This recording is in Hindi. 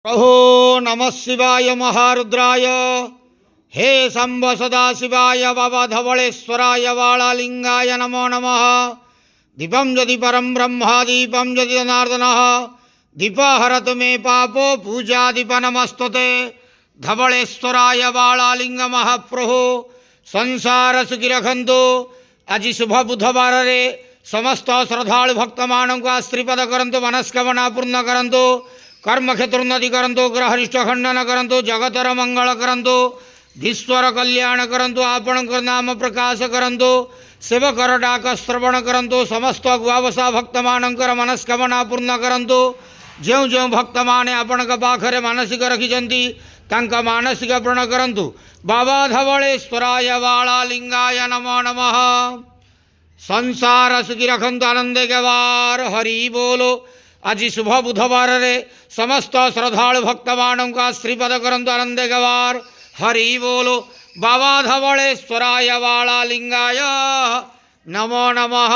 प्रभो नमः शिवाय महारुद्राय हे शंभ सदाशिवाय बाबा धवलेश्वराय वाळालिंगाय नमो नमः। दीपं यदि परं ब्रह्म दीपं यदि जनार्दनः दीपहरतु मे पापो पूजा दीप नमस्तुते। धवलेश्वराय वाळालिंग महाप्रभु संसार सुखी रखंतु। आज शुभ बुधवार रे समस्त श्रद्धालु भक्त मानक आश्रीपद करंतु, मनस्कामना पूर्ण करंतु, कर्म क्षेत्रोन्नति करंतु, ग्रहरिष्ठ खंडन करंतु, जगतर मंगल करंतु, विश्वर कल्याण करंतु, आपणकर नाम प्रकाश करंतु, सेवकर डाक श्रवण करंतु, समस्त गुआवसा भक्त मानकर मनस्कामना पूर्ण करंतु। जो जो भक्त माने आपण पाखरे मानसिक रखिछंती तांका मानसिक पूर्ण करंतु। बाबा धवलेश्वराय वाळालिंगाय नमो नमः। संसार सुखी रखंतु, आनंदे गवार हरि बोलो। आज शुभ बुधवार रे समस्त श्रद्धालु भक्त मानक आश्रीपद करंतु, आनंदे गवार हरि बोलो। बाबा धवलेश्वराय वाळालिंगाय नमो नमः।